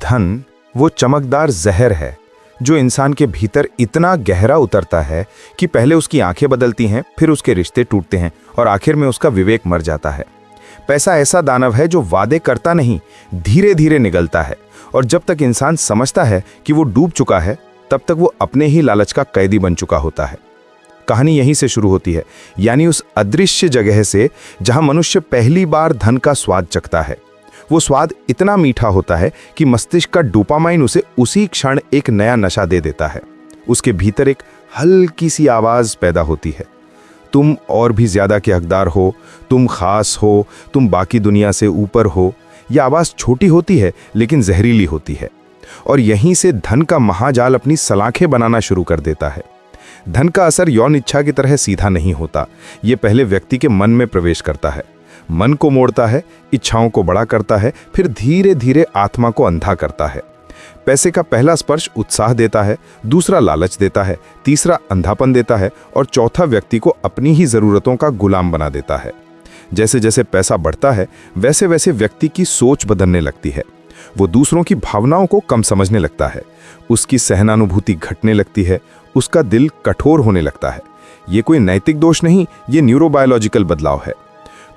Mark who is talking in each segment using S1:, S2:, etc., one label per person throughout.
S1: धन वो चमकदार जहर है जो इंसान के भीतर इतना गहरा उतरता है कि पहले उसकी आंखें बदलती हैं, फिर उसके रिश्ते टूटते हैं और आखिर में उसका विवेक मर जाता है। पैसा ऐसा दानव है जो वादे करता नहीं, धीरे धीरे निगलता है, और जब तक इंसान समझता है कि वो डूब चुका है तब तक वो अपने ही लालच का कैदी बन चुका होता है। कहानी यहीं से शुरू होती है, यानी उस अदृश्य जगह से जहां मनुष्य पहली बार धन का स्वाद चखता है। वो स्वाद इतना मीठा होता है कि मस्तिष्क का डोपामाइन उसे उसी क्षण एक नया नशा दे देता है। उसके भीतर एक हल्की सी आवाज पैदा होती है, तुम और भी ज्यादा के हकदार हो, तुम खास हो, तुम बाकी दुनिया से ऊपर हो। यह आवाज छोटी होती है लेकिन जहरीली होती है, और यहीं से धन का महाजाल अपनी सलाखें बनाना शुरू कर देता है। धन का असर यौन इच्छा की तरह सीधा नहीं होता। ये पहले व्यक्ति के मन में प्रवेश करता है, मन को मोड़ता है, इच्छाओं को बड़ा करता है, फिर धीरे धीरे आत्मा को अंधा करता है। पैसे का पहला स्पर्श उत्साह देता है, दूसरा लालच देता है, तीसरा अंधापन देता है, और चौथा व्यक्ति को अपनी ही जरूरतों का गुलाम बना देता है। जैसे जैसे पैसा बढ़ता है वैसे वैसे व्यक्ति की सोच बदलने लगती है। वो दूसरों की भावनाओं को कम समझने लगता है, उसकी सहनानुभूति घटने लगती है, उसका दिल कठोर होने लगता है। ये कोई नैतिक दोष नहीं, ये न्यूरोबायोलॉजिकल बदलाव है।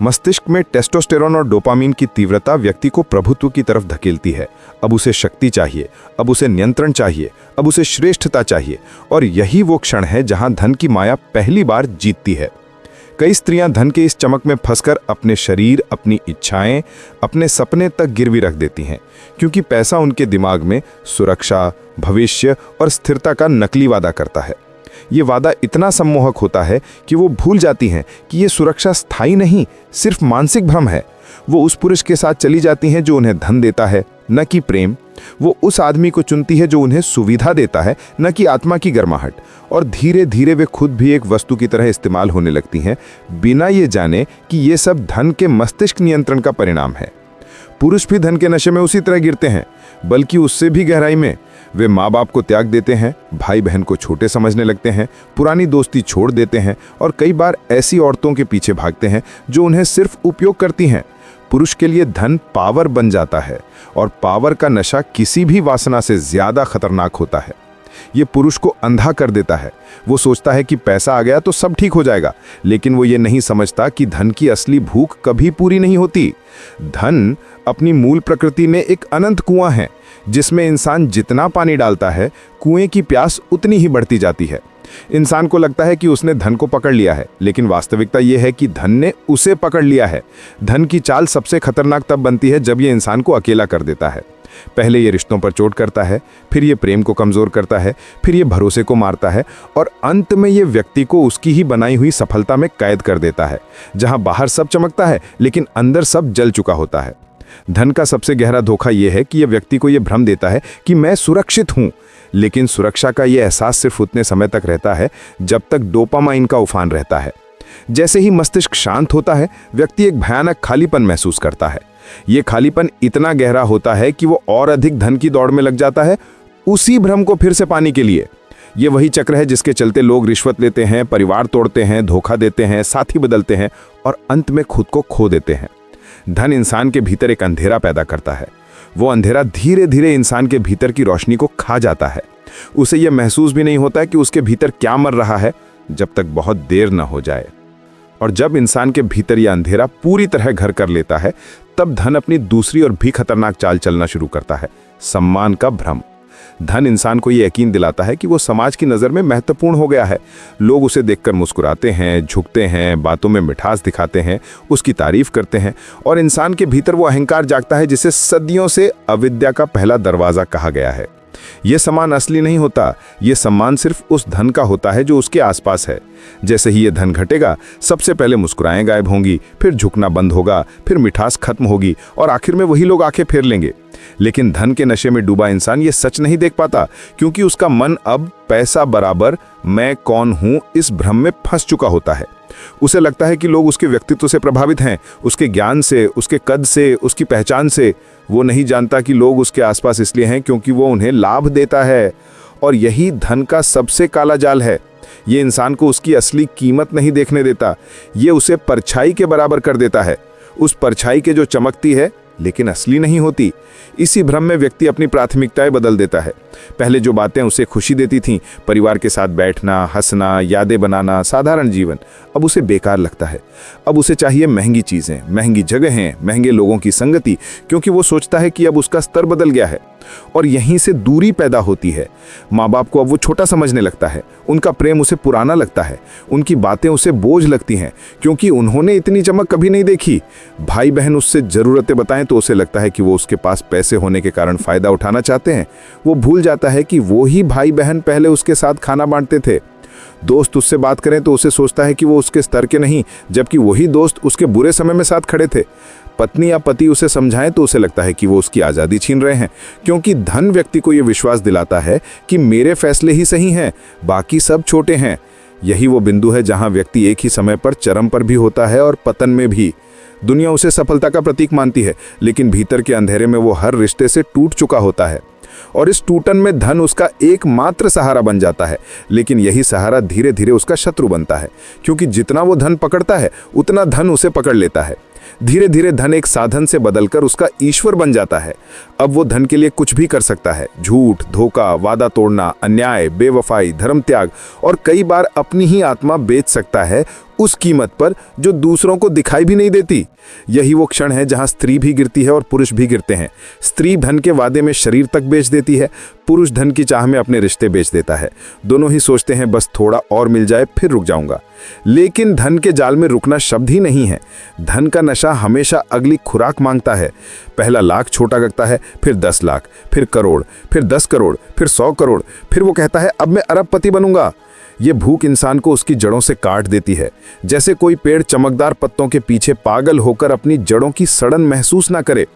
S1: मस्तिष्क में टेस्टोस्टेरोन और डोपामीन की तीव्रता व्यक्ति को प्रभुत्व की तरफ धकेलती है। अब उसे शक्ति चाहिए, अब उसे नियंत्रण चाहिए, अब उसे श्रेष्ठता चाहिए, और यही वो क्षण है जहां धन की माया पहली बार जीतती है। कई स्त्रियां धन के इस चमक में फंसकर अपने शरीर, अपनी इच्छाएं, अपने सपने तक गिरवी रख देती हैं, क्योंकि पैसा उनके दिमाग में सुरक्षा, भविष्य और स्थिरता का नकली वादा करता है। ये वादा इतना सम्मोहक होता है कि वो भूल जाती हैं कि ये सुरक्षा स्थायी नहीं, सिर्फ मानसिक भ्रम है। वो उस पुरुष के साथ चली जाती हैं जो उन्हें धन देता है, न कि प्रेम। वो उस आदमी को चुनती है जो उन्हें सुविधा देता है, न कि आत्मा की गर्माहट। और धीरे धीरे वे खुद भी एक वस्तु की तरह इस्तेमाल होने लगती हैं, बिना ये जाने कि ये सब धन के मस्तिष्क नियंत्रण का परिणाम है। पुरुष भी धन के नशे में उसी तरह गिरते हैं, बल्कि उससे भी गहराई में। वे माँ बाप को त्याग देते हैं, भाई बहन को छोटे समझने लगते हैं, पुरानी दोस्ती छोड़ देते हैं, और कई बार ऐसी औरतों के पीछे भागते हैं जो उन्हें सिर्फ उपयोग करती हैं। पुरुष के लिए धन पावर बन जाता है, और पावर का नशा किसी भी वासना से ज्यादा खतरनाक होता है। ये पुरुष को अंधा कर देता है। वो सोचता है कि पैसा आ गया तो सब ठीक हो जाएगा, लेकिन वो ये नहीं समझता कि धन की असली भूख कभी पूरी नहीं होती। धन अपनी मूल प्रकृति में एक अनंत कुआं है, जिसमें इंसान जितना पानी डालता है, कुएं की प्यास उतनी ही बढ़ती जाती है। इंसान को लगता है कि उसने धन को पकड़ लिया है, लेकिन वास्तविकता यह है कि धन ने उसे पकड़ लिया है। धन की चाल सबसे खतरनाक तब बनती है जब यह इंसान को अकेला कर देता है। पहले ये रिश्तों पर चोट करता है, फिर ये प्रेम को कमजोर करता है, फिर ये भरोसे को मारता है, और अंत में ये व्यक्ति को उसकी ही बनाई हुई सफलता में कैद कर देता है, जहां बाहर सब चमकता है लेकिन अंदर सब जल चुका होता है। धन का सबसे गहरा धोखा यह है कि यह व्यक्ति को यह भ्रम देता है कि मैं सुरक्षित हूं, लेकिन सुरक्षा का यह एहसास सिर्फ उतने समय तक रहता है जब तक डोपामाइन का उफान रहता है। जैसे ही मस्तिष्क शांत होता है, व्यक्ति एक भयानक खालीपन महसूस करता है। यह खालीपन इतना गहरा होता है कि वो और अधिक धन की दौड़ में लग जाता है, उसी भ्रम को फिर से पाने के लिए। ये वही चक्र है जिसके चलते लोग रिश्वत लेते हैं, परिवार तोड़ते हैं, धोखा देते हैं, साथी बदलते हैं, और अंत में खुद को खो देते हैं। धन इंसान के भीतर एक अंधेरा पैदा करता है। वो अंधेरा धीरे धीरे इंसान के भीतर की रोशनी को खा जाता है। उसे यह महसूस भी नहीं होता कि उसके भीतर क्या मर रहा है, जब तक बहुत देर न हो जाए। और जब इंसान के भीतर यह अंधेरा पूरी तरह घर कर लेता है, तब धन अपनी दूसरी और भी खतरनाक चाल चलना शुरू करता है, सम्मान का भ्रम। धन इंसान को यह यकीन दिलाता है कि वो समाज की नज़र में महत्वपूर्ण हो गया है। लोग उसे देखकर मुस्कुराते हैं, झुकते हैं, बातों में मिठास दिखाते हैं, उसकी तारीफ करते हैं, और इंसान के भीतर वो अहंकार जागता है जिसे सदियों से अविद्या का पहला दरवाजा कहा गया है। यह सम्मान असली नहीं होता, यह सम्मान सिर्फ उस धन का होता है जो उसके आसपास है। जैसे ही यह धन घटेगा, सबसे पहले मुस्कुराएं गायब होंगी, फिर झुकना बंद होगा, फिर मिठास खत्म होगी, और आखिर में वही लोग आंखें फेर लेंगे। लेकिन धन के नशे में डूबा इंसान ये सच नहीं देख पाता, क्योंकि उसका मन अब पैसा बराबर मैं कौन हूं इस भ्रम में फंस चुका होता है। उसे लगता है कि लोग उसके व्यक्तित्व से प्रभावित हैं, उसके ज्ञान से, उसके कद से, उसकी पहचान से। वो नहीं जानता कि लोग उसके आसपास इसलिए हैं क्योंकि वो उन्हें लाभ देता है। और यही धन का सबसे काला जाल है। ये इंसान को उसकी असली कीमत नहीं देखने देता, ये उसे परछाई के बराबर कर देता है। उस परछाई के जो चमकती है लेकिन असली नहीं होती। इसी भ्रम में व्यक्ति अपनी प्राथमिकताएं बदल देता है। पहले जो बातें उसे खुशी देती थीं, परिवार के साथ बैठना, हंसना, यादें बनाना, साधारण जीवन, अब उसे बेकार लगता है। अब उसे चाहिए महंगी चीजें, महंगी जगहें, महंगे लोगों की संगति, क्योंकि वो सोचता है कि अब उसका स्तर बदल गया है। और यहीं से दूरी पैदा होती है। माँ बाप को अब वो छोटा समझने लगता है, उनका प्रेम उसे पुराना लगता है, उनकी बातें उसे बोझ लगती हैं, क्योंकि उन्होंने इतनी चमक कभी नहीं देखी। भाई बहन उससे जरूरतें बताएं तो उसे लगता है कि वो उसके पास पैसे होने के कारण फायदा उठाना चाहते हैं। वो भूल जाता है कि वो ही भाई बहन पहले उसके साथ खाना बांटते थे। दोस्त उससे बात करें तो उसे सोचता है कि वो उसके स्तर के नहीं, जबकि वही दोस्त उसके बुरे समय में साथ खड़े थे। पत्नी या पति उसे समझाएं तो उसे लगता है कि वो उसकी आज़ादी छीन रहे हैं, क्योंकि धन व्यक्ति को ये विश्वास दिलाता है कि मेरे फैसले ही सही हैं, बाकी सब छोटे हैं। यही वो बिंदु है जहां व्यक्ति एक ही समय पर चरम पर भी होता है और पतन में भी। दुनिया उसे सफलता का प्रतीक मानती है, लेकिन भीतर के अंधेरे में वो हर रिश्ते से टूट चुका होता है। और इस टूटन में धन उसका एकमात्र सहारा बन जाता है, लेकिन यही सहारा धीरे धीरे उसका शत्रु बनता है, क्योंकि जितना वो धन पकड़ता है उतना धन उसे पकड़ लेता है। धीरे धीरे धन एक साधन से बदलकर उसका ईश्वर बन जाता है। अब वो धन के लिए कुछ भी कर सकता है, झूठ, धोखा, वादा तोड़ना, अन्याय, बेवफाई, धर्म त्याग और कई बार अपनी ही आत्मा बेच सकता है उस कीमत पर जो दूसरों को दिखाई भी नहीं देती। यही वो क्षण है जहां स्त्री भी गिरती है और पुरुष भी गिरते हैं। स्त्री धन के वादे में शरीर तक बेच देती है, पुरुष धन की चाह में अपने रिश्ते बेच देता है। दोनों ही सोचते हैं बस थोड़ा और मिल जाए फिर रुक जाऊंगा, लेकिन धन के जाल में रुकना शब्द ही नहीं है। धन का नशा हमेशा अगली खुराक मांगता है। पहला लाख छोटा लगता है, फिर 10 लाख, फिर करोड़, फिर 10 करोड़, फिर 100 करोड़, फिर वो कहता है अब मैं अरबपति बनूंगा। ये भूख इंसान को उसकी जड़ों से काट देती है, जैसे कोई पेड़ चमकदार पत्तों के पीछे पागल होकर अपनी जड़ों की सड़न महसूस ना करे।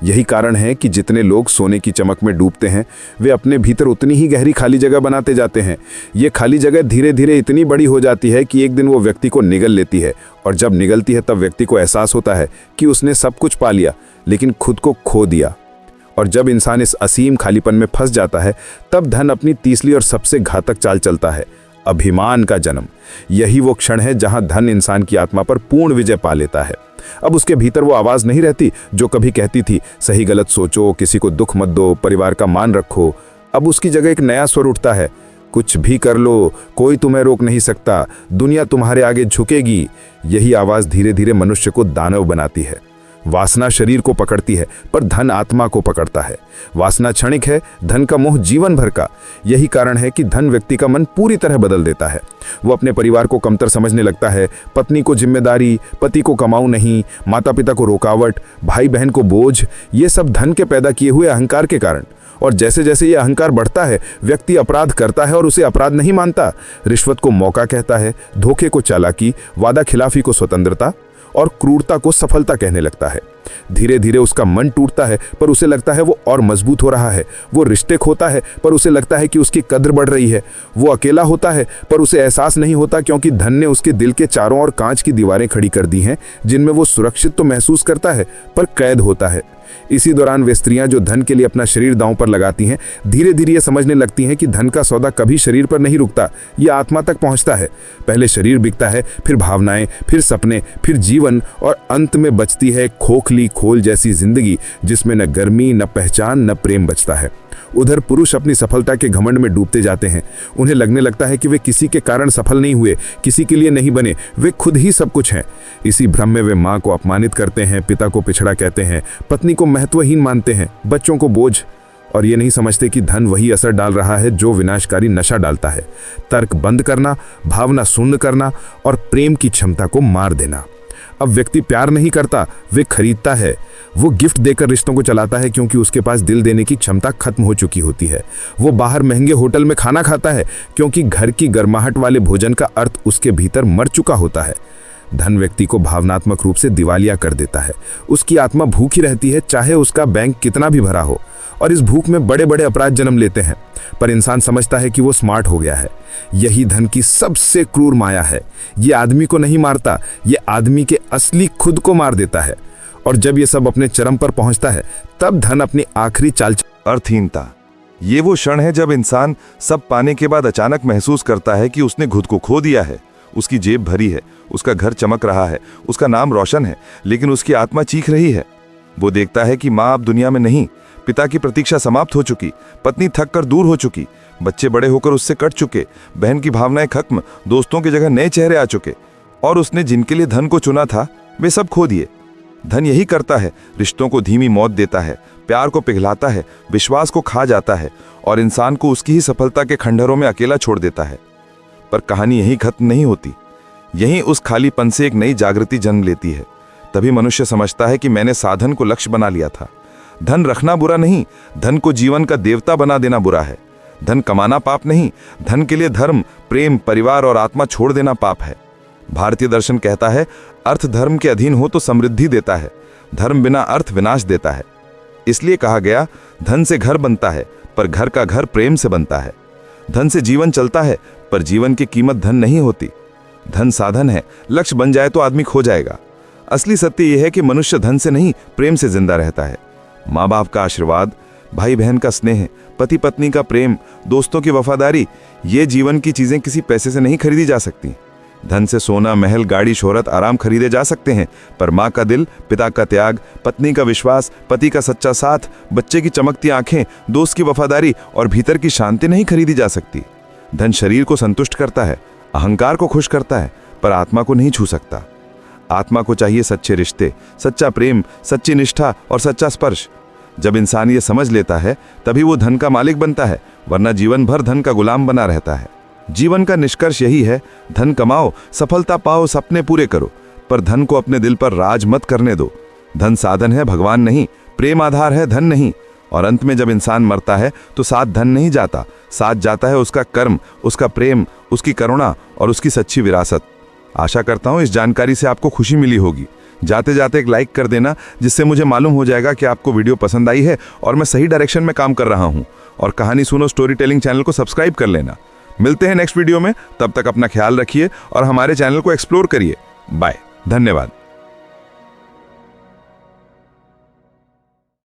S1: यही कारण है कि जितने लोग सोने की चमक में डूबते हैं, वे अपने भीतर उतनी ही गहरी खाली जगह बनाते जाते हैं। ये खाली जगह धीरे धीरे इतनी बड़ी हो जाती है कि एक दिन वो व्यक्ति को निगल लेती है, और जब निगलती है तब व्यक्ति को एहसास होता है कि उसने सब कुछ पा लिया लेकिन खुद को खो दिया। और जब इंसान इस असीम खालीपन में फंस जाता है, तब धन अपनी तीसरी और सबसे घातक चाल चलता है, अभिमान का जन्म। यही वो क्षण है जहां धन इंसान की आत्मा पर पूर्ण विजय पा लेता है। अब उसके भीतर वो आवाज नहीं रहती जो कभी कहती थी सही गलत सोचो, किसी को दुख मत दो, परिवार का मान रखो। अब उसकी जगह एक नया स्वर उठता है, कुछ भी कर लो, कोई तुम्हें रोक नहीं सकता, दुनिया तुम्हारे आगे झुकेगी। यही आवाज धीरे धीरे मनुष्य को दानव बनाती है। वासना शरीर को पकड़ती है पर धन आत्मा को पकड़ता है। वासना क्षणिक है, धन का मोह जीवन भर का। यही कारण है कि धन व्यक्ति का मन पूरी तरह बदल देता है। वो अपने परिवार को कमतर समझने लगता है, पत्नी को जिम्मेदारी, पति को कमाऊ नहीं, माता पिता को रुकावट, भाई बहन को बोझ। ये सब धन के पैदा किए हुए अहंकार के कारण। और जैसे जैसे ये अहंकार बढ़ता है, व्यक्ति अपराध करता है और उसे अपराध नहीं मानता। रिश्वत को मौका कहता है, धोखे को चालाकी, वादा खिलाफी को स्वतंत्रता और क्रूरता को सफलता कहने लगता है। धीरे धीरे उसका मन टूटता है पर उसे लगता है वो और मजबूत हो रहा है। वो रिश्ते खोता है पर उसे लगता है कि उसकी कद्र बढ़ रही है। वो अकेला होता है पर उसे एहसास नहीं होता, क्योंकि धन ने उसके दिल के चारों ओर कांच की दीवारें खड़ी कर दी हैं, जिनमें वो सुरक्षित तो महसूस करता है पर कैद होता है। इसी दौरान वे स्त्रियां जो धन के लिए अपना शरीर दांव पर लगाती हैं, धीरे धीरे ये समझने लगती हैं कि धन का सौदा कभी शरीर पर नहीं रुकता, ये आत्मा तक पहुंचता है। पहले शरीर बिकता है, फिर भावनाएं, फिर सपने, फिर जीवन, और अंत में बचती है खोखली खोल जैसी जिंदगी, जिसमें न गर्मी, न पहचान, न प्रेम बचता है। उधर पुरुष अपनी सफलता के घमंड में डूबते जाते हैं। उन्हें लगने लगता है कि वे किसी के कारण सफल नहीं हुए, किसी के लिए नहीं बने, वे खुद ही सब कुछ हैं। इसी भ्रम में वे माँ को अपमानित करते हैं, पिता को पिछड़ा कहते हैं, पत्नी को महत्वहीन मानते हैं, बच्चों को बोझ, और ये नहीं समझते कि धन वही असर डाल रहा है जो विनाशकारी नशा डालता है। तर्क बंद करना, भावना शून्य करना और प्रेम की क्षमता को मार देना। अब व्यक्ति प्यार नहीं करता, वे खरीदता है। वो गिफ्ट देकर रिश्तों को चलाता है क्योंकि उसके पास दिल देने की क्षमता खत्म हो चुकी होती है। वो बाहर महंगे होटल में खाना खाता है क्योंकि घर की गर्माहट वाले भोजन का अर्थ उसके भीतर मर चुका होता है। धन व्यक्ति को भावनात्मक रूप से दिवालिया कर देता है। उसकी आत्मा भूखी रहती है, चाहे उसका बैंक कितना भी भरा हो, और इस भूख में बड़े बड़े अपराध जन्म लेते हैं। पर इंसान समझता है कि वो स्मार्ट हो गया है। यही धन की सबसे क्रूर माया है। ये आदमी को नहीं मारता, ये आदमी के असली खुद को मार देता है। और जब ये सब अपने चरम पर पहुंचता है, तब धन अपनी आखिरी चाल।
S2: अर्थहीनता, ये वो क्षण है जब इंसान सब पाने के बाद अचानक महसूस करता है कि उसने खुद को खो दिया है। उसकी जेब भरी है, उसका घर चमक रहा है, उसका नाम रोशन है, लेकिन उसकी आत्मा चीख रही है, वो देखता है कि माँ अब दुनिया में नहीं, पिता की प्रतीक्षा समाप्त हो चुकी, पत्नी थक कर दूर हो चुकी, बच्चे बड़े होकर उससे कट चुके, बहन की भावनाएं खत्म, दोस्तों की जगह नए चेहरे आ चुके, और उसने जिनके लिए धन को चुना था वे सब खो दिए। धन यही करता है, रिश्तों को धीमी मौत देता है, प्यार को पिघलाता है, विश्वास को खा जाता है और इंसान को उसकी ही सफलता के खंडहरों में अकेला छोड़ देता है। पर कहानी यहीं खत्म नहीं होती। यहीं उस खालीपन से एक नई जागृति जन्म लेती है। तभी मनुष्य समझता है कि मैंने साधन को लक्ष्य बना लिया था। धन रखना बुरा नहीं, धन को जीवन का देवता बना देना बुरा है। धन कमाना पाप नहीं, धन के लिए धर्म, प्रेम, परिवार और आत्मा छोड़ देना पाप है। भारतीय दर्शन कहता है, अर्थ धर्म के अधीन हो तो समृद्धि देता है, धर्म बिना अर्थ विनाश देता है। इसलिए कहा गया, धन से घर बनता है पर घर का घर प्रेम से बनता है। धन से जीवन चलता है पर जीवन की कीमत धन नहीं होती। धन साधन है, लक्ष्य बन जाए तो आदमी खो जाएगा। असली सत्य यह है कि मनुष्य धन से नहीं, प्रेम से जिंदा रहता है। माँ बाप का आशीर्वाद, भाई बहन का स्नेह, पति पत्नी का प्रेम, दोस्तों की वफादारी, ये जीवन की चीजें किसी पैसे से नहीं खरीदी जा सकती। धन से सोना, महल, गाड़ी, शोहरत, आराम खरीदे जा सकते हैं, पर माँ का दिल, पिता का त्याग, पत्नी का विश्वास, पति का सच्चा साथ, बच्चे की चमकती आंखें, दोस्त की वफादारी और भीतर की शांति नहीं खरीदी जा सकती। धन शरीर को संतुष्ट करता है, अहंकार को खुश करता है, पर आत्मा को नहीं छू सकता। आत्मा को चाहिए सच्चे रिश्ते, सच्चा प्रेम, सच्ची निष्ठा और सच्चा स्पर्श। जब इंसान ये समझ लेता है तभी वो धन का मालिक बनता है, वरना जीवन भर धन का गुलाम बना रहता है। जीवन का निष्कर्ष यही है, धन कमाओ, सफलता पाओ, सपने पूरे करो, पर धन को अपने दिल पर राज मत करने दो। धन साधन है, भगवान नहीं। प्रेम आधार है, धन नहीं। और अंत में जब इंसान मरता है तो साथ धन नहीं जाता, साथ जाता है उसका कर्म, उसका प्रेम, उसकी करुणा और उसकी सच्ची विरासत। आशा करता हूँ इस जानकारी से आपको खुशी मिली होगी। जाते जाते एक लाइक कर देना, जिससे मुझे मालूम हो जाएगा कि आपको वीडियो पसंद आई है और मैं सही डायरेक्शन में काम कर रहा हूँ। और कहानी सुनो स्टोरी टेलिंग चैनल को सब्सक्राइब कर लेना। मिलते हैं नेक्स्ट वीडियो में, तब तक अपना ख्याल रखिए और हमारे चैनल को एक्सप्लोर करिए। बाय, धन्यवाद।